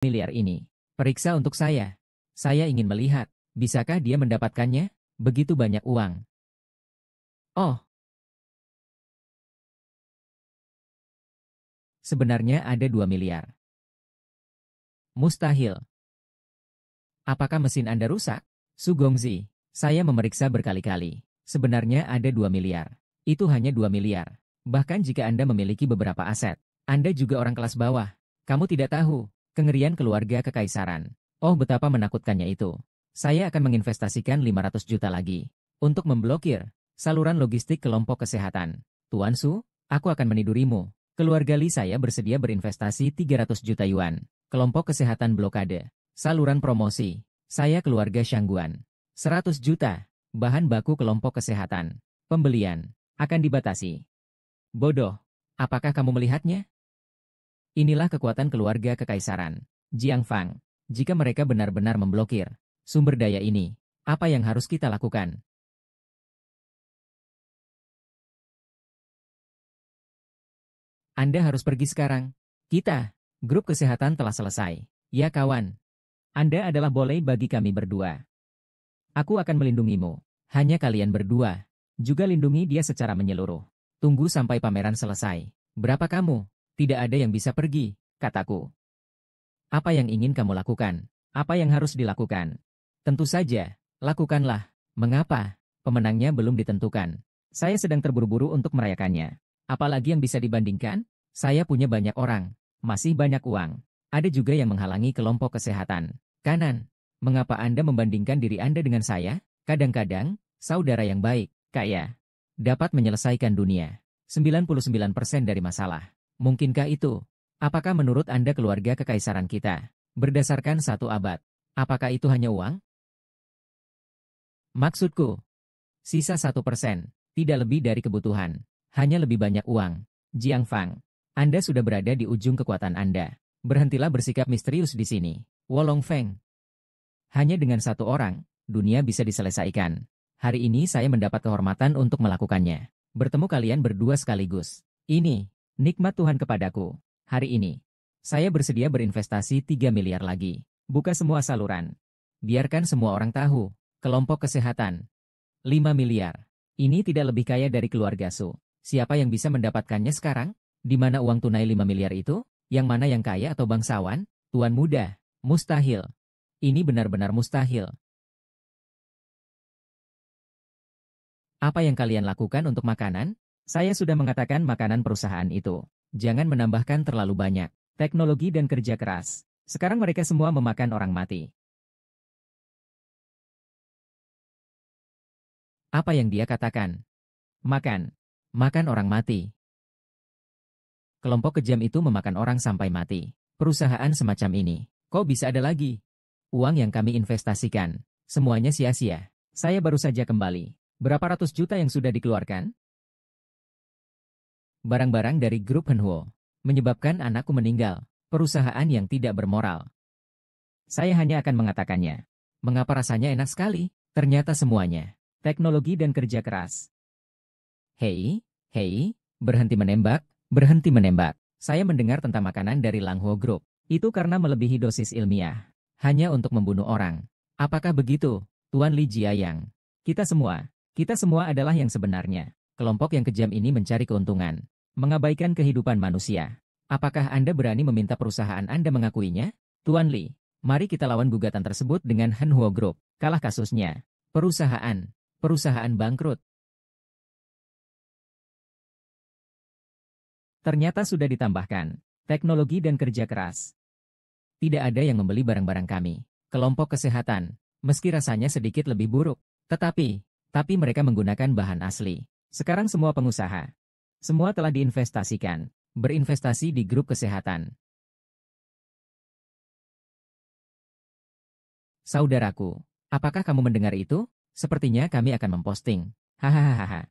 miliar ini. Periksa untuk saya. Saya ingin melihat, bisakah dia mendapatkannya? Begitu banyak uang. Oh, sebenarnya ada 2 miliar. Mustahil. Apakah mesin Anda rusak? Sugongzi, saya memeriksa berkali-kali. Sebenarnya ada 2 miliar. Itu hanya 2 miliar. Bahkan jika Anda memiliki beberapa aset, Anda juga orang kelas bawah. Kamu tidak tahu, kengerian keluarga kekaisaran. Oh, betapa menakutkannya itu. Saya akan menginvestasikan 500 juta lagi untuk memblokir saluran logistik kelompok kesehatan. Tuan Su, aku akan menidurimu. Keluarga Li saya bersedia berinvestasi 300 juta yuan. Kelompok kesehatan blokade. Saluran promosi. Saya keluarga Shangguan. 100 juta. Bahan baku kelompok kesehatan. Pembelian akan dibatasi. Bodoh. Apakah kamu melihatnya? Inilah kekuatan keluarga kekaisaran. Jiang Fang. Jika mereka benar-benar memblokir sumber daya ini, apa yang harus kita lakukan? Anda harus pergi sekarang. Kita, grup kesehatan telah selesai. Ya kawan. Anda adalah boleh bagi kami berdua. Aku akan melindungimu. Hanya kalian berdua. Juga lindungi dia secara menyeluruh. Tunggu sampai pameran selesai. Berapa kamu? Tidak ada yang bisa pergi, kataku. Apa yang ingin kamu lakukan? Apa yang harus dilakukan? Tentu saja, lakukanlah. Mengapa? Pemenangnya belum ditentukan. Saya sedang terburu-buru untuk merayakannya. Apalagi yang bisa dibandingkan? Saya punya banyak orang. Masih banyak uang. Ada juga yang menghalangi kelompok kesehatan. Kanan. Mengapa Anda membandingkan diri Anda dengan saya? Kadang-kadang, saudara yang baik, kaya, dapat menyelesaikan dunia. 99% dari masalah. Mungkinkah itu? Apakah menurut Anda keluarga kekaisaran kita berdasarkan 1 abad? Apakah itu hanya uang? Maksudku, sisa 1%, tidak lebih dari kebutuhan. Hanya lebih banyak uang. Jiang Fang, Anda sudah berada di ujung kekuatan Anda. Berhentilah bersikap misterius di sini. Wolong Feng. Hanya dengan 1 orang, dunia bisa diselesaikan. Hari ini saya mendapat kehormatan untuk melakukannya. Bertemu kalian berdua sekaligus. Ini, nikmat Tuhan kepadaku. Hari ini, saya bersedia berinvestasi 3 miliar lagi. Buka semua saluran. Biarkan semua orang tahu. Kelompok kesehatan. 5 miliar. Ini tidak lebih kaya dari keluarga Su. Siapa yang bisa mendapatkannya sekarang? Di mana uang tunai 5 miliar itu? Yang mana yang kaya atau bangsawan? Tuan muda. Mustahil. Ini benar-benar mustahil. Apa yang kalian lakukan untuk makanan? Saya sudah mengatakan makanan perusahaan itu. Jangan menambahkan terlalu banyak. Teknologi dan kerja keras. Sekarang mereka semua memakan orang mati. Apa yang dia katakan? Makan. Makan orang mati. Kelompok kejam itu memakan orang sampai mati. Perusahaan semacam ini. Kok bisa ada lagi? Uang yang kami investasikan. Semuanya sia-sia. Saya baru saja kembali. Berapa ratus juta yang sudah dikeluarkan? Barang-barang dari grup Henhuo. Menyebabkan anakku meninggal. Perusahaan yang tidak bermoral. Saya hanya akan mengatakannya. Mengapa rasanya enak sekali? Ternyata semuanya. Teknologi dan kerja keras. Hei, berhenti menembak, berhenti menembak. Saya mendengar tentang makanan dari Langhuo Group. Itu karena melebihi dosis ilmiah. Hanya untuk membunuh orang. Apakah begitu, Tuan Li Jiayang? Kita semua adalah yang sebenarnya. Kelompok yang kejam ini mencari keuntungan. Mengabaikan kehidupan manusia. Apakah Anda berani meminta perusahaan Anda mengakuinya? Tuan Li, mari kita lawan gugatan tersebut dengan Henhuo Group. Kalah kasusnya. Perusahaan bangkrut. Ternyata sudah ditambahkan. Teknologi dan kerja keras. Tidak ada yang membeli barang-barang kami. Kelompok kesehatan. Meski rasanya sedikit lebih buruk. Tapi mereka menggunakan bahan asli. Sekarang semua pengusaha. Semua telah diinvestasikan. Berinvestasi di grup kesehatan. Saudaraku, apakah kamu mendengar itu? Sepertinya kami akan memposting. Hahaha.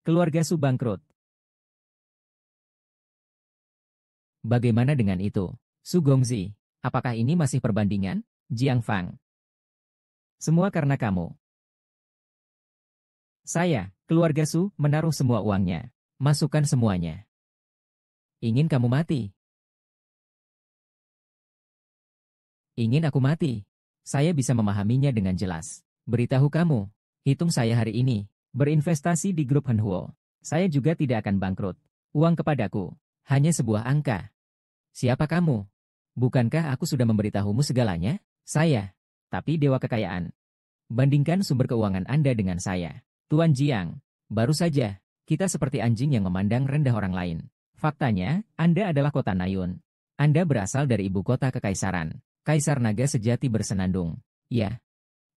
Keluarga Su bangkrut. Bagaimana dengan itu? Su Gongzi, apakah ini masih perbandingan? Jiang Fang. Semua karena kamu. Saya, keluarga Su, menaruh semua uangnya. Masukkan semuanya. Ingin kamu mati? Ingin aku mati? Saya bisa memahaminya dengan jelas. Beritahu kamu, hitung saya hari ini, berinvestasi di grup Henhuo. Saya juga tidak akan bangkrut. Uang kepadaku, hanya sebuah angka. Siapa kamu? Bukankah aku sudah memberitahumu segalanya? Saya, tapi dewa kekayaan. Bandingkan sumber keuangan Anda dengan saya. Tuan Jiang, baru saja, kita seperti anjing yang memandang rendah orang lain. Faktanya, Anda adalah kota Nayun. Anda berasal dari ibu kota kekaisaran. Kaisar naga sejati bersenandung. Ya,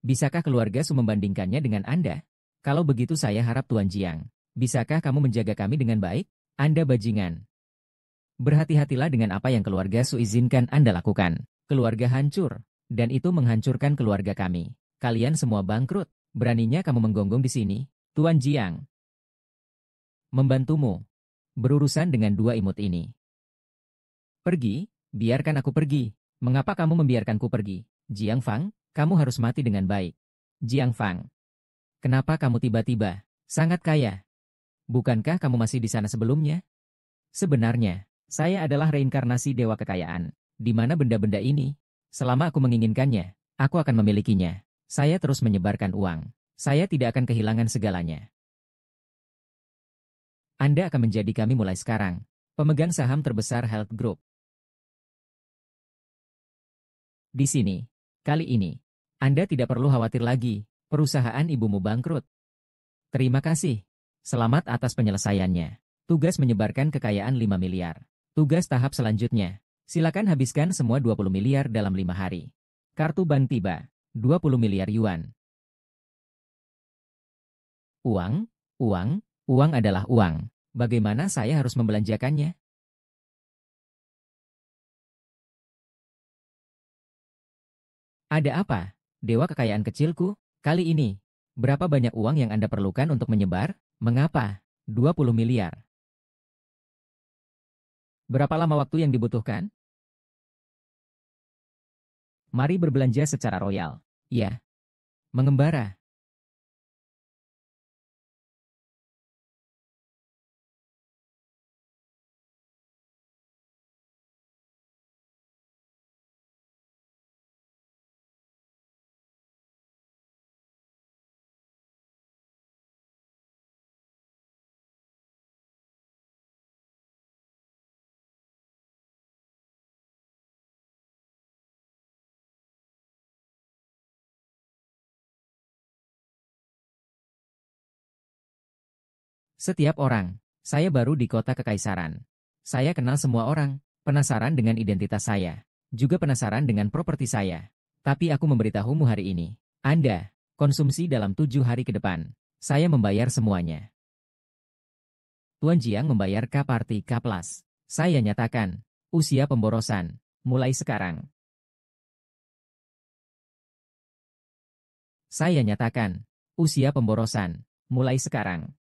bisakah keluarga Su membandingkannya dengan Anda? Kalau begitu saya harap Tuan Jiang, bisakah kamu menjaga kami dengan baik? Anda bajingan. Berhati-hatilah dengan apa yang keluarga Su izinkan Anda lakukan. Keluarga hancur, dan itu menghancurkan keluarga kami. Kalian semua bangkrut. Beraninya kamu menggonggong di sini, Tuan Jiang. Membantumu. Berurusan dengan dua imut ini. Pergi, biarkan aku pergi. Mengapa kamu membiarkanku pergi? Jiang Fang, kamu harus mati dengan baik. Jiang Fang. Kenapa kamu tiba-tiba sangat kaya? Bukankah kamu masih di sana sebelumnya? Sebenarnya, saya adalah reinkarnasi dewa kekayaan. Di mana benda-benda ini? Selama aku menginginkannya, aku akan memilikinya. Saya terus menyebarkan uang. Saya tidak akan kehilangan segalanya. Anda akan menjadi kami mulai sekarang. Pemegang saham terbesar Health Group. Di sini, kali ini, Anda tidak perlu khawatir lagi, perusahaan ibumu bangkrut. Terima kasih. Selamat atas penyelesaiannya. Tugas menyebarkan kekayaan 5 miliar. Tugas tahap selanjutnya, silakan habiskan semua 20 miliar dalam 5 hari. Kartu bank tiba, 20 miliar yuan. Uang, uang, uang adalah uang. Bagaimana saya harus membelanjakannya? Ada apa? Dewa kekayaan kecilku, kali ini. Berapa banyak uang yang Anda perlukan untuk menyebar? Mengapa? 20 miliar. Berapa lama waktu yang dibutuhkan? Mari berbelanja secara royal. Ya. Mengembara. Setiap orang. Saya baru di kota kekaisaran. Saya kenal semua orang. Penasaran dengan identitas saya. Juga penasaran dengan properti saya. Tapi aku memberitahumu hari ini. Anda, konsumsi dalam 7 hari ke depan. Saya membayar semuanya. Tuan Jiang membayar K-Party K+. Saya nyatakan, usia pemborosan, mulai sekarang. Saya nyatakan, usia pemborosan, mulai sekarang.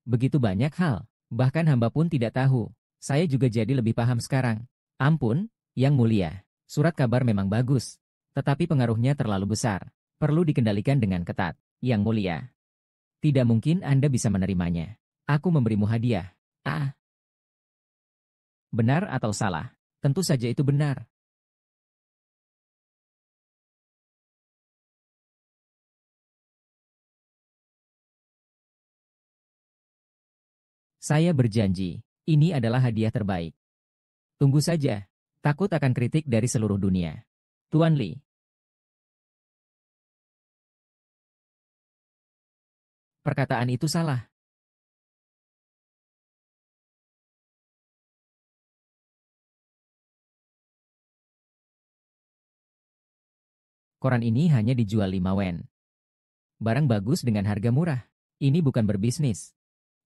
Begitu banyak hal, bahkan hamba pun tidak tahu. Saya juga jadi lebih paham sekarang. Ampun, Yang Mulia, surat kabar memang bagus, tetapi pengaruhnya terlalu besar. Perlu dikendalikan dengan ketat. Yang Mulia, tidak mungkin Anda bisa menerimanya. Aku memberimu hadiah. Ah, benar atau salah? Tentu saja itu benar. Saya berjanji, ini adalah hadiah terbaik. Tunggu saja, takut akan kritik dari seluruh dunia. Tuan Li, perkataan itu salah. Koran ini hanya dijual 5 wen. Barang bagus dengan harga murah. Ini bukan berbisnis.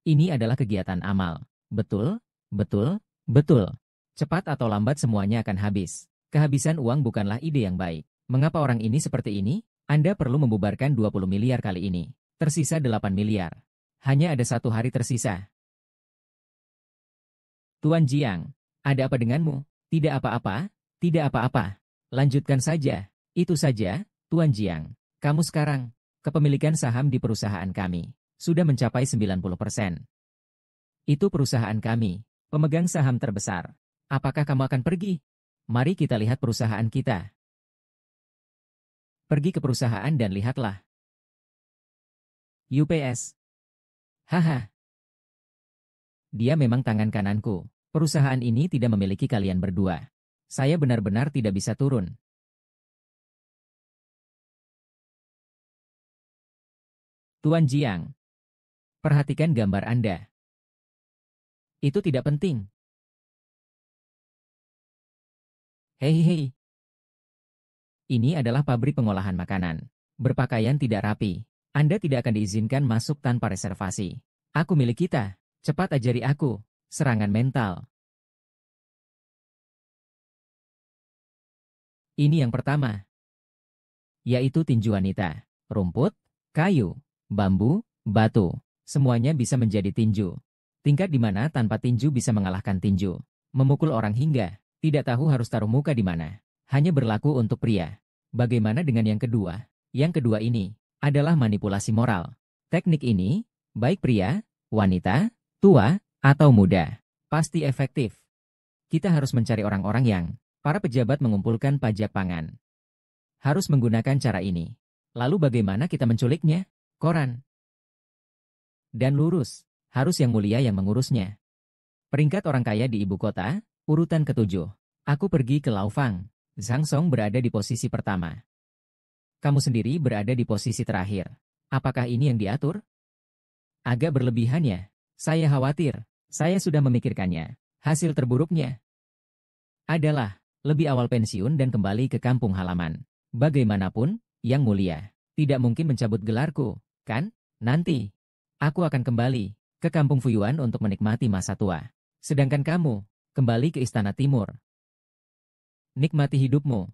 Ini adalah kegiatan amal. Betul, betul, betul. Cepat atau lambat semuanya akan habis. Kehabisan uang bukanlah ide yang baik. Mengapa orang ini seperti ini? Anda perlu membubarkan 20 miliar kali ini. Tersisa 8 miliar. Hanya ada 1 hari tersisa. Tuan Jiang, ada apa denganmu? Tidak apa-apa, tidak apa-apa. Lanjutkan saja. Itu saja, Tuan Jiang. Kamu sekarang, kepemilikan saham di perusahaan kami, sudah mencapai 90%. Itu perusahaan kami, pemegang saham terbesar. Apakah kamu akan pergi? Mari kita lihat perusahaan kita. Pergi ke perusahaan dan lihatlah. UPS. Haha. Dia memang tangan kananku. Perusahaan ini tidak memiliki kalian berdua. Saya benar-benar tidak bisa turun. Tuan Jiang, perhatikan gambar Anda. Itu tidak penting. Hei hei. Ini adalah pabrik pengolahan makanan. Berpakaian tidak rapi. Anda tidak akan diizinkan masuk tanpa reservasi. Aku milik kita. Cepat ajari aku. Serangan mental. Ini yang pertama. Yaitu tinju wanita. Rumput, kayu, bambu, batu. Semuanya bisa menjadi tinju. Tingkat di mana tanpa tinju bisa mengalahkan tinju. Memukul orang hingga tidak tahu harus taruh muka di mana. Hanya berlaku untuk pria. Bagaimana dengan yang kedua? Yang kedua ini adalah manipulasi moral. Teknik ini, baik pria, wanita, tua, atau muda, pasti efektif. Kita harus mencari orang-orang yang para pejabat mengumpulkan pajak pangan. Harus menggunakan cara ini. Lalu bagaimana kita menculiknya? Koran. Dan lurus. Harus yang mulia yang mengurusnya. Peringkat orang kaya di ibu kota, urutan ke-7. Aku pergi ke Laofang. Zhang Song berada di posisi pertama. Kamu sendiri berada di posisi terakhir. Apakah ini yang diatur? Agak berlebihan ya. Saya khawatir. Saya sudah memikirkannya. Hasil terburuknya adalah lebih awal pensiun dan kembali ke kampung halaman. Bagaimanapun, Yang Mulia, tidak mungkin mencabut gelarku, kan? Nanti, aku akan kembali ke kampung Fuyuan untuk menikmati masa tua. Sedangkan kamu, kembali ke Istana Timur. Nikmati hidupmu.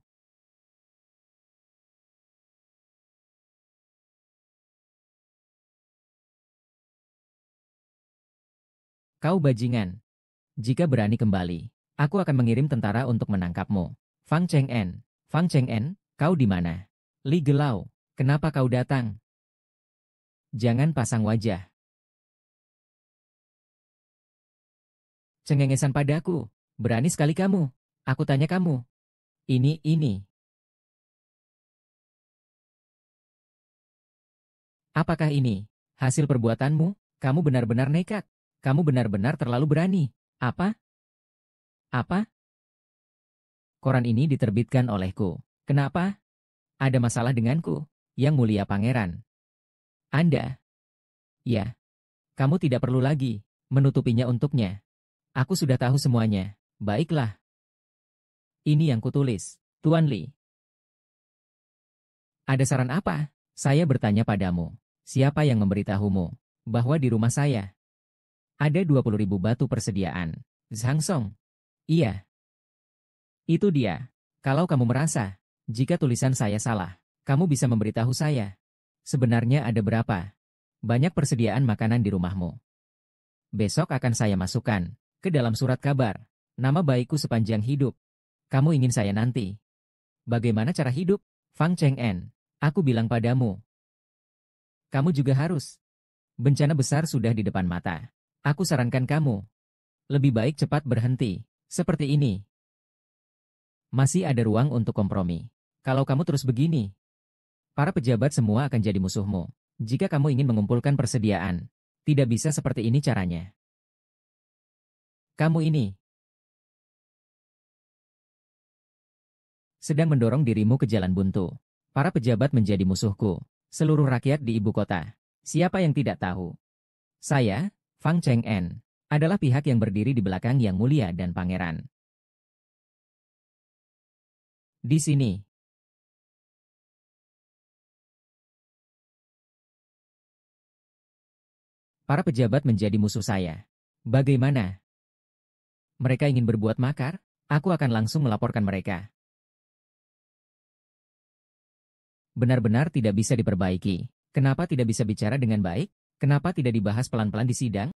Kau bajingan. Jika berani kembali, aku akan mengirim tentara untuk menangkapmu. Fang Cheng'en. Fang Cheng'en, kau di mana? Li Gelau, kenapa kau datang? Jangan pasang wajah cengengesan padaku. Berani sekali kamu. Aku tanya kamu. Ini. Apakah ini hasil perbuatanmu? Kamu benar-benar nekat. Kamu benar-benar terlalu berani. Apa? Apa? Koran ini diterbitkan olehku. Kenapa? Ada masalah denganku, Yang Mulia Pangeran. Anda? Ya. Kamu tidak perlu lagi menutupinya untuknya. Aku sudah tahu semuanya. Baiklah. Ini yang kutulis, Tuan Li. Ada saran apa? Saya bertanya padamu. Siapa yang memberitahumu bahwa di rumah saya ada 20.000 batu persediaan? Zhang Song. Iya. Itu dia. Kalau kamu merasa, jika tulisan saya salah, kamu bisa memberitahu saya. Sebenarnya ada berapa banyak persediaan makanan di rumahmu? Besok akan saya masukkan ke dalam surat kabar. Nama baikku sepanjang hidup. Kamu ingin saya nanti? Bagaimana cara hidup? Fang Cheng'en, aku bilang padamu. Kamu juga harus. Bencana besar sudah di depan mata. Aku sarankan kamu. Lebih baik cepat berhenti. Seperti ini. Masih ada ruang untuk kompromi. Kalau kamu terus begini, para pejabat semua akan jadi musuhmu. Jika kamu ingin mengumpulkan persediaan, tidak bisa seperti ini caranya. Kamu ini sedang mendorong dirimu ke jalan buntu. Para pejabat menjadi musuhku. Seluruh rakyat di ibu kota. Siapa yang tidak tahu? Saya, Fang Cheng'en, adalah pihak yang berdiri di belakang Yang Mulia dan Pangeran. Di sini. Para pejabat menjadi musuh saya. Bagaimana? Mereka ingin berbuat makar? Aku akan langsung melaporkan mereka. Benar-benar tidak bisa diperbaiki. Kenapa tidak bisa bicara dengan baik? Kenapa tidak dibahas pelan-pelan di sidang?